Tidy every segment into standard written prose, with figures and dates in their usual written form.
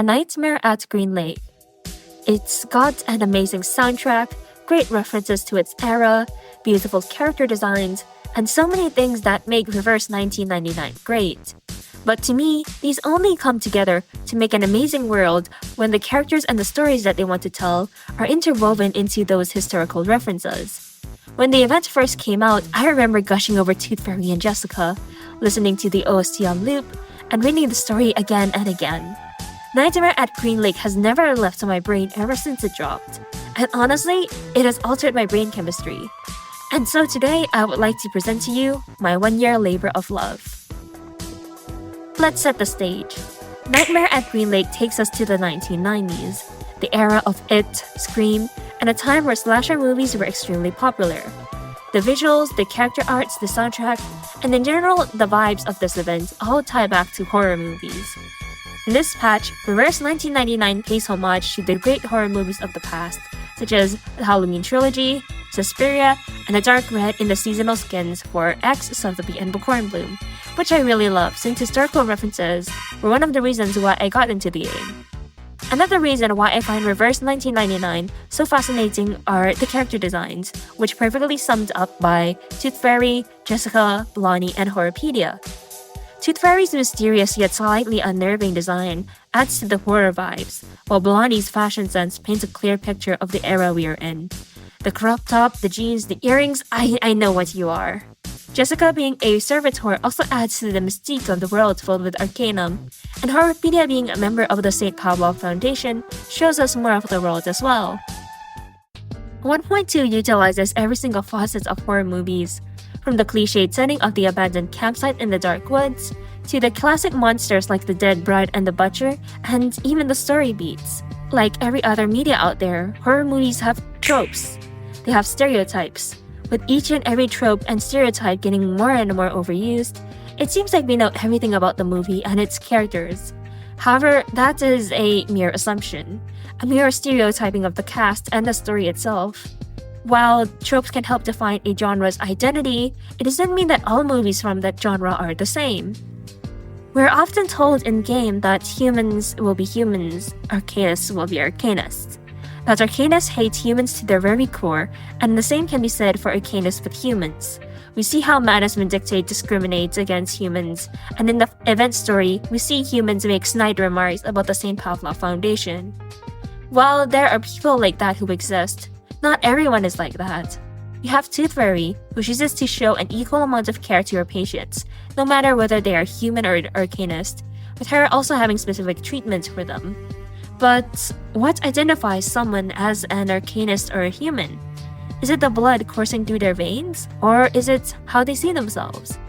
A Nightmare at Green Lake. It's got an amazing soundtrack, great references to its era, beautiful character designs, and so many things that make Reverse 1999 great. But to me, these only come together to make an amazing world when the characters and the stories that they want to tell are interwoven into those historical references. When the event first came out, I remember gushing over Tooth Fairy and Jessica, listening to the OST on loop, and reading the story again and again. Nightmare at Green Lake has never left my brain ever since it dropped, and honestly, it has altered my brain chemistry. And so today, I would like to present to you my 1-year labor of love. Let's set the stage. Nightmare at Green Lake takes us to the 1990s, the era of It, Scream, and a time where slasher movies were extremely popular. The visuals, the character arts, the soundtrack, and in general, the vibes of this event all tie back to horror movies. In this patch, Reverse 1999 pays homage to the great horror movies of the past, such as the Halloween trilogy, Suspiria, and the dark red in the seasonal skins for X, Sotheby, and Buckhorn Bloom, which I really love since historical references were one of the reasons why I got into the game. Another reason why I find Reverse 1999 so fascinating are the character designs, which perfectly summed up by Tooth Fairy, Jessica, Blondie, and Horrorpedia. Tooth Fairy's mysterious yet slightly unnerving design adds to the horror vibes, while Blondie's fashion sense paints a clear picture of the era we are in. The crop top, the jeans, the earrings, I know what you are. Jessica being a servitor also adds to the mystique of the world filled with arcanum, and Horrorpedia being a member of the St. Pablo Foundation shows us more of the world as well. 1.2 utilizes every single facet of horror movies, from the cliched setting of the abandoned campsite in the dark woods, to the classic monsters like the dead bride and the butcher, and even the story beats. Like every other media out there, horror movies have tropes. They have stereotypes. With each and every trope and stereotype getting more and more overused, it seems like we know everything about the movie and its characters. However, that is a mere assumption, a mere stereotyping of the cast and the story itself. While tropes can help define a genre's identity, it doesn't mean that all movies from that genre are the same. We're often told in-game that humans will be humans, arcanists will be arcanists. That arcanists hate humans to their very core, and the same can be said for arcanists with humans. We see how management dictate discriminates against humans, and in the event story, we see humans make snide remarks about the St. Pavlov Foundation. While there are people like that who exist, not everyone is like that. You have Tooth Fairy, who chooses to show an equal amount of care to her patients, no matter whether they are human or arcanist, with her also having specific treatments for them. But what identifies someone as an arcanist or a human? Is it the blood coursing through their veins, or is it how they see themselves?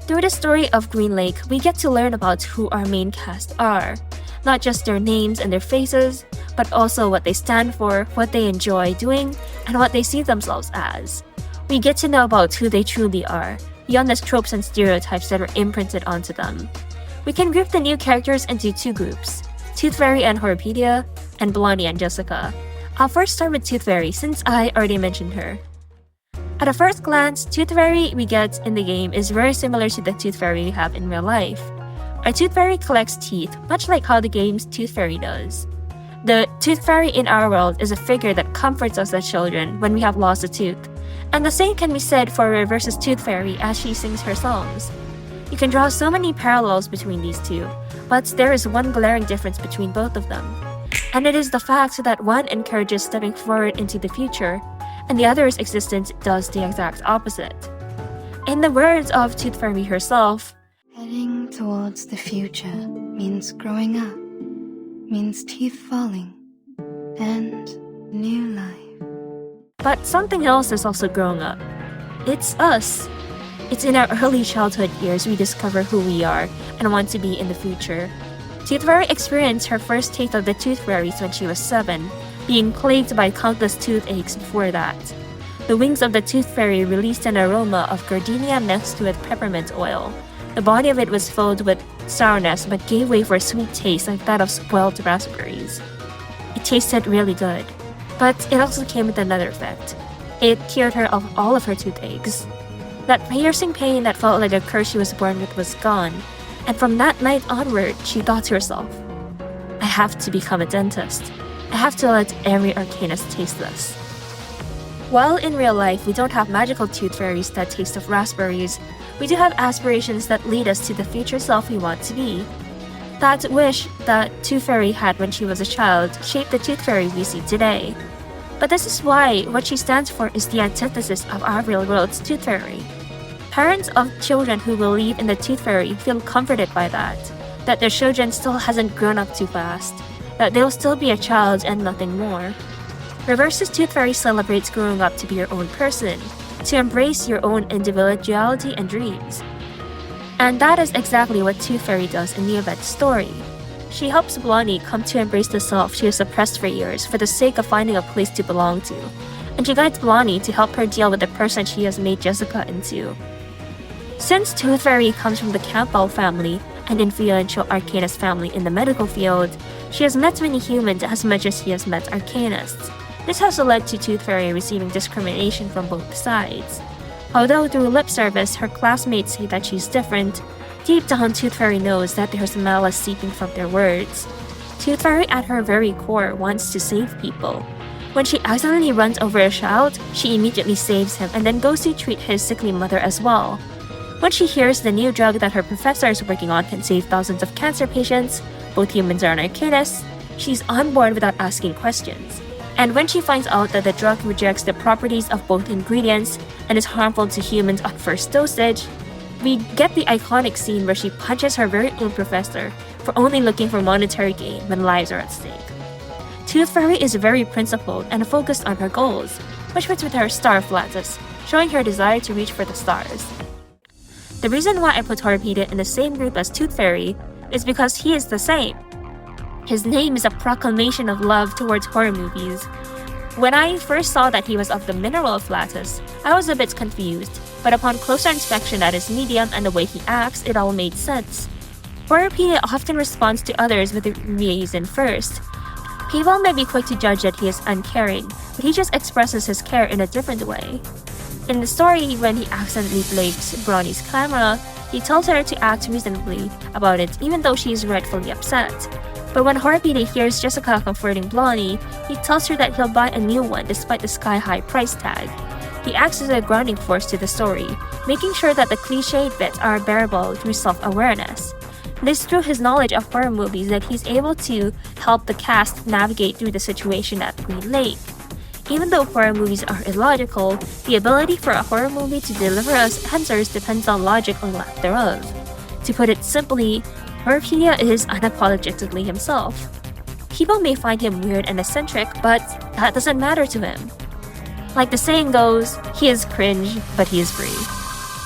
Through the story of Green Lake, we get to learn about who our main cast are. Not just their names and their faces, but also what they stand for, what they enjoy doing, and what they see themselves as. We get to know about who they truly are, beyond the tropes and stereotypes that are imprinted onto them. We can group the new characters into two groups, Tooth Fairy and Horrorpedia, and Blondie and Jessica. I'll first start with Tooth Fairy since I already mentioned her. At a first glance, Tooth Fairy we get in the game is very similar to the Tooth Fairy we have in real life. Our Tooth Fairy collects teeth, much like how the game's Tooth Fairy does. The Tooth Fairy in our world is a figure that comforts us as children when we have lost a tooth, and the same can be said for Reverse's Tooth Fairy as she sings her songs. You can draw so many parallels between these two, but there is one glaring difference between both of them, and it is the fact that one encourages stepping forward into the future, and the other's existence does the exact opposite. In the words of Tooth Fairy herself, heading towards the future means growing up, means teeth falling, and new life. But something else is also growing up. It's us. It's in our early childhood years we discover who we are and want to be in the future. Tooth Fairy experienced her first taste of the Tooth Fairies when she was 7, being plagued by countless toothaches before that. The wings of the Tooth Fairy released an aroma of gardenia mixed with peppermint oil. The body of it was filled with sourness but gave way for a sweet taste like that of spoiled raspberries. It tasted really good, but it also came with another effect. It cured her of all of her toothaches. That piercing pain that felt like a curse she was born with was gone, and from that night onward, she thought to herself, have to become a dentist. I have to let every arcanist taste this. While in real life we don't have magical tooth fairies that taste of raspberries, we do have aspirations that lead us to the future self we want to be. That wish that Tooth Fairy had when she was a child shaped the Tooth Fairy we see today. But this is why what she stands for is the antithesis of our real world's Tooth Fairy. Parents of children who believe in the Tooth Fairy feel comforted by that their children still hasn't grown up too fast, that they'll still be a child and nothing more. Reverse's Tooth Fairy celebrates growing up to be your own person, to embrace your own individuality and dreams. And that is exactly what Tooth Fairy does in the event story. She helps Blondie come to embrace the self she has suppressed for years for the sake of finding a place to belong to, and she guides Blondie to help her deal with the person she has made Jessica into. Since Tooth Fairy comes from the Campbell family, an influential arcanist family in the medical field, she has met many humans as much as she has met arcanists. This has led to Tooth Fairy receiving discrimination from both sides. Although through lip service her classmates say that she's different, deep down Tooth Fairy knows that there's malice seeping from their words. Tooth Fairy at her very core wants to save people. When she accidentally runs over a child, she immediately saves him and then goes to treat his sickly mother as well. When she hears the new drug that her professor is working on can save thousands of cancer patients, both humans and arcanists, she's on board without asking questions. And when she finds out that the drug rejects the properties of both ingredients and is harmful to humans on first dosage, we get the iconic scene where she punches her very own professor for only looking for monetary gain when lives are at stake. Tooth Fairy is very principled and focused on her goals, which fits with her star flatus, showing her desire to reach for the stars. The reason why I put Horpedia in the same group as Tooth Fairy is because he is the same. His name is a proclamation of love towards horror movies. When I first saw that he was of the mineral flatus, I was a bit confused, but upon closer inspection at his medium and the way he acts, it all made sense. Horpedia often responds to others with reason first. People may be quick to judge that he is uncaring, but he just expresses his care in a different way. In the story, when he accidentally breaks Bronny's camera, he tells her to act reasonably about it even though she is rightfully upset. But when Horpedia hears Jessica comforting Blondie, he tells her that he'll buy a new one despite the sky-high price tag. He acts as a grounding force to the story, making sure that the cliched bits are bearable through self-awareness. It is through his knowledge of horror movies that he's able to help the cast navigate through the situation at Green Lake. Even though horror movies are illogical, the ability for a horror movie to deliver us answers depends on logic or lack thereof. To put it simply, Horpedia is unapologetically himself. People may find him weird and eccentric, but that doesn't matter to him. Like the saying goes, he is cringe, but he is free.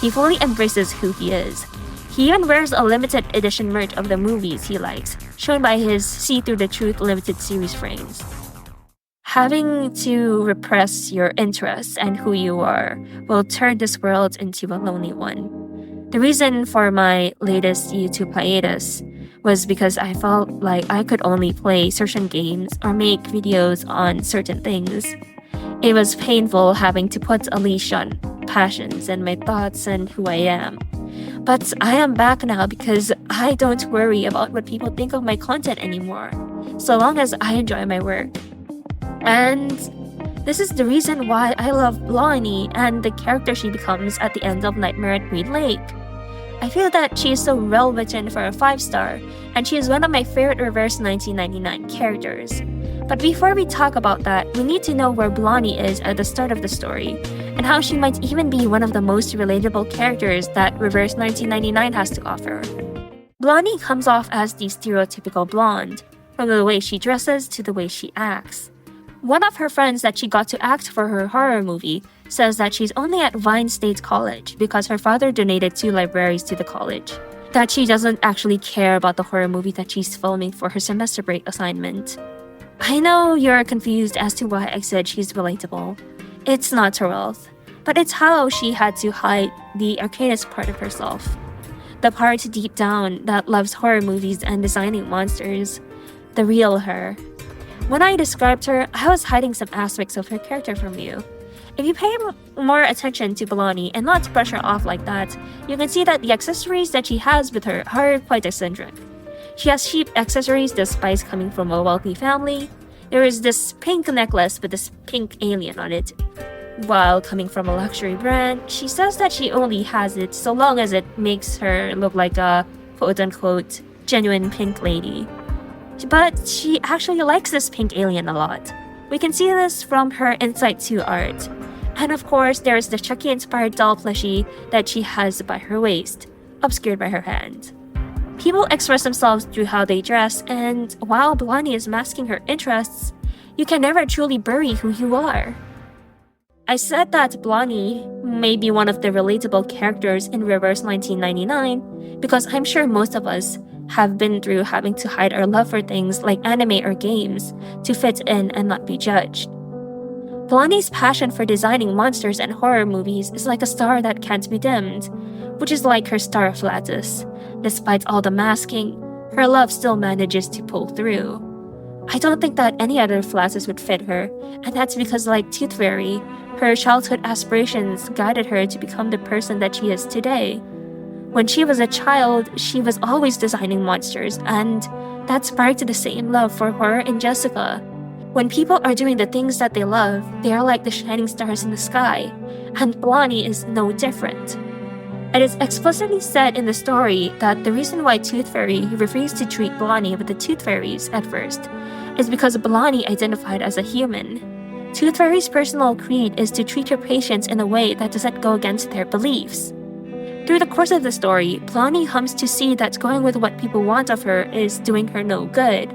He fully embraces who he is. He even wears a limited edition merch of the movies he likes, shown by his See Through the Truth limited series frames. Having to repress your interests and who you are will turn this world into a lonely one. The reason for my latest YouTube hiatus was because I felt like I could only play certain games or make videos on certain things. It was painful having to put a leash on passions and my thoughts and who I am. But I am back now because I don't worry about what people think of my content anymore, so long as I enjoy my work. And this is the reason why I love Blondie and the character she becomes at the end of Nightmare at Green Lake. I feel that she is so well written for a 5-star, and she is one of my favorite Reverse 1999 characters. But before we talk about that, we need to know where Blondie is at the start of the story, and how she might even be one of the most relatable characters that Reverse 1999 has to offer. Blondie comes off as the stereotypical blonde, from the way she dresses to the way she acts. One of her friends that she got to act for her horror movie says that she's only at Vine State College because her father donated 2 libraries to the college. That she doesn't actually care about the horror movie that she's filming for her semester break assignment. I know you're confused as to why I said she's relatable. It's not her wealth, but it's how she had to hide the arcanist part of herself. The part deep down that loves horror movies and designing monsters. The real her. When I described her, I was hiding some aspects of her character from you. If you pay more attention to Blondie and not brush her off like that, you can see that the accessories that she has with her are quite eccentric. She has cheap accessories despite coming from a wealthy family. There is this pink necklace with this pink alien on it. While coming from a luxury brand, she says that she only has it so long as it makes her look like a quote-unquote genuine pink lady. But she actually likes this pink alien a lot. We can see this from her Insight 2 art. And of course, there's the Chucky-inspired doll plushie that she has by her waist, obscured by her hand. People express themselves through how they dress, and while Blondie is masking her interests, you can never truly bury who you are. I said that Blondie may be one of the relatable characters in Reverse 1999 because I'm sure most of us have been through having to hide our love for things like anime or games to fit in and not be judged. Blondie's passion for designing monsters and horror movies is like a star that can't be dimmed, which is like her star of lattice. Despite all the masking, her love still manages to pull through. I don't think that any other flashes would fit her, and that's because, like Tooth Fairy, her childhood aspirations guided her to become the person that she is today. When she was a child, she was always designing monsters, and that sparked the same love for horror in Jessica. When people are doing the things that they love, they are like the shining stars in the sky, and Blondie is no different. It is explicitly said in the story that the reason why Tooth Fairy refused to treat Blondie with the Tooth Fairies at first is because Blondie identified as a human. Tooth Fairy's personal creed is to treat her patients in a way that doesn't go against their beliefs. Through the course of the story, Blondie comes to see that going with what people want of her is doing her no good.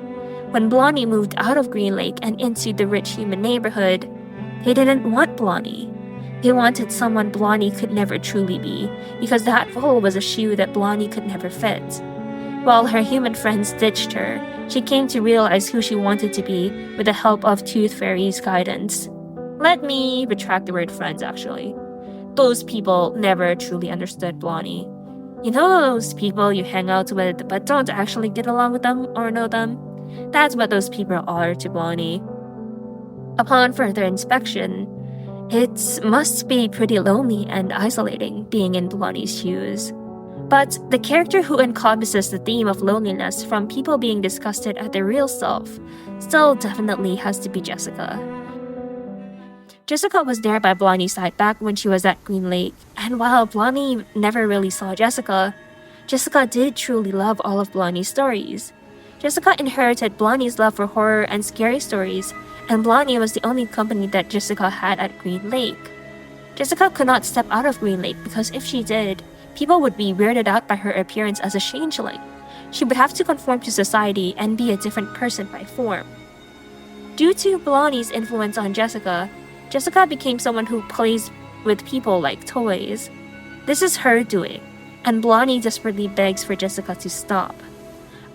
When Blondie moved out of Green Lake and into the rich human neighborhood, they didn't want Blondie. They wanted someone Blondie could never truly be, because that role was a shoe that Blondie could never fit. While her human friends ditched her, she came to realize who she wanted to be with the help of Tooth Fairy's guidance. Let me retract the word friends, actually. Those people never truly understood Blondie. You know those people you hang out with but don't actually get along with them or know them? That's what those people are to Blondie. Upon further inspection, it must be pretty lonely and isolating being in Blondie's shoes. But the character who encompasses the theme of loneliness from people being disgusted at their real self still definitely has to be Jessica. Jessica was there by Blondie's side back when she was at Green Lake, and while Blondie never really saw Jessica, Jessica did truly love all of Blondie's stories. Jessica inherited Blondie's love for horror and scary stories, and Blondie was the only company that Jessica had at Green Lake. Jessica could not step out of Green Lake because if she did, people would be weirded out by her appearance as a changeling. She would have to conform to society and be a different person by form. Due to Blondie's influence on Jessica, Jessica became someone who plays with people like toys. This is her doing, and Blondie desperately begs for Jessica to stop.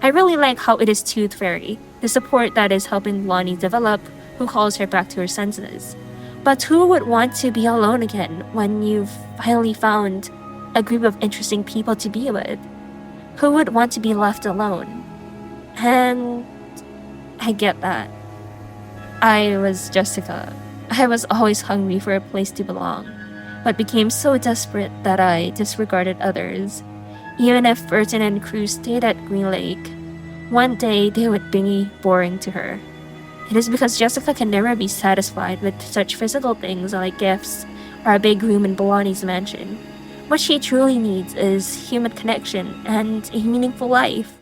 I really like how it is Tooth Fairy, the support that is helping Blondie develop, who calls her back to her senses. But who would want to be alone again when you've finally found a group of interesting people to be with? Who would want to be left alone? And I get that. I was Jessica. I was always hungry for a place to belong, but became so desperate that I disregarded others. Even if Burton and Cruz stayed at Green Lake, one day they would be boring to her. It is because Jessica can never be satisfied with such physical things like gifts or a big room in Blondie's mansion. What she truly needs is human connection and a meaningful life.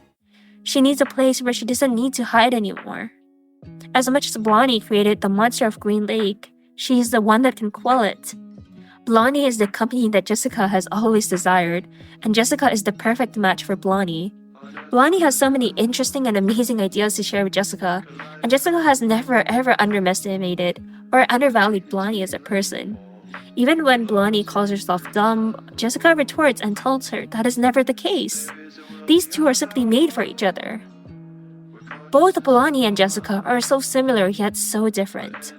She needs a place where she doesn't need to hide anymore. As much as Blondie created the monster of Green Lake, she is the one that can quell it. Blondie is the company that Jessica has always desired, and Jessica is the perfect match for Blondie. Blondie has so many interesting and amazing ideas to share with Jessica, and Jessica has never ever underestimated or undervalued Blondie as a person. Even when Blondie calls herself dumb, Jessica retorts and tells her that is never the case. These two are simply made for each other. Both Blondie and Jessica are so similar yet so different.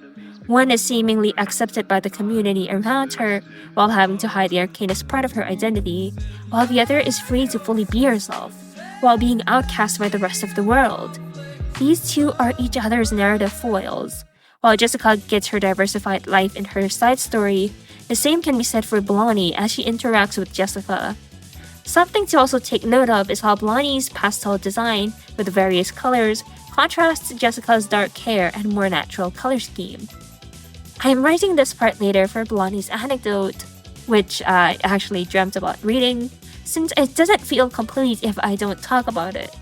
One is seemingly accepted by the community around her while having to hide the arcanist part of her identity, while the other is free to fully be herself, while being outcast by the rest of the world. These two are each other's narrative foils. While Jessica gets her diversified life in her side story, the same can be said for Blondie as she interacts with Jessica. Something to also take note of is how Blondie's pastel design with various colors contrasts Jessica's dark hair and more natural color scheme. I am writing this part later for Blondie's anecdote, which I actually dreamt about reading, since it doesn't feel complete if I don't talk about it.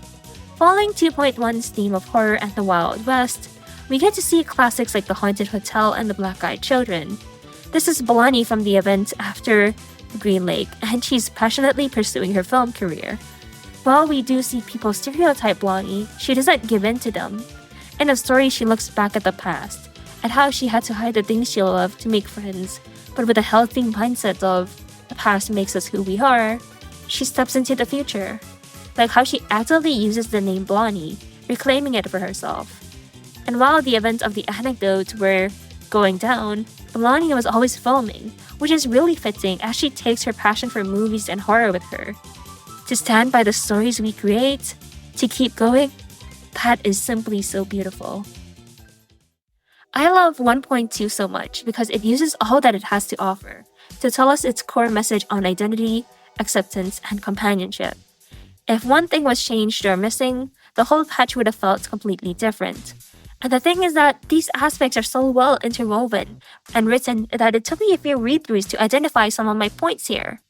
Following 2.1's theme of horror and the Wild West, we get to see classics like The Haunted Hotel and The Black-Eyed Children. This is Blondie from the event after Green Lake, and she's passionately pursuing her film career. While we do see people stereotype Blondie, she doesn't give in to them. In the story, she looks back at the past, at how she had to hide the things she loved to make friends, but with a healthy mindset of, the past makes us who we are, she steps into the future. Like how she actively uses the name Blondie, reclaiming it for herself. And while the events of the anecdote were going down, Blondie was always filming, which is really fitting as she takes her passion for movies and horror with her. To stand by the stories we create, to keep going, that is simply so beautiful. I love 1.2 so much because it uses all that it has to offer to tell us its core message on identity, acceptance, and companionship. If one thing was changed or missing, the whole patch would have felt completely different. And the thing is that these aspects are so well interwoven and written that it took me a few read-throughs to identify some of my points here.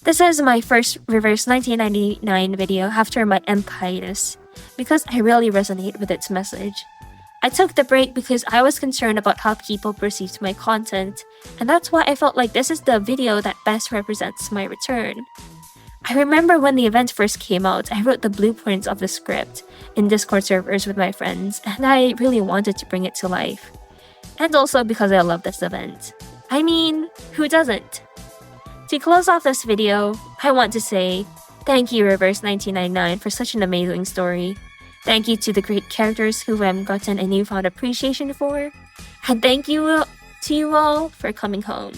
This is my first Reverse 1999 video after my hiatus, because I really resonate with its message. I took the break because I was concerned about how people perceived my content, and that's why I felt like this is the video that best represents my return. I remember when the event first came out, I wrote the blueprints of the script in Discord servers with my friends, and I really wanted to bring it to life. And also because I love this event. I mean, who doesn't? To close off this video, I want to say, thank you Reverse 1999 for such an amazing story. Thank you to the great characters who I've gotten a newfound appreciation for. And thank you to you all for coming home.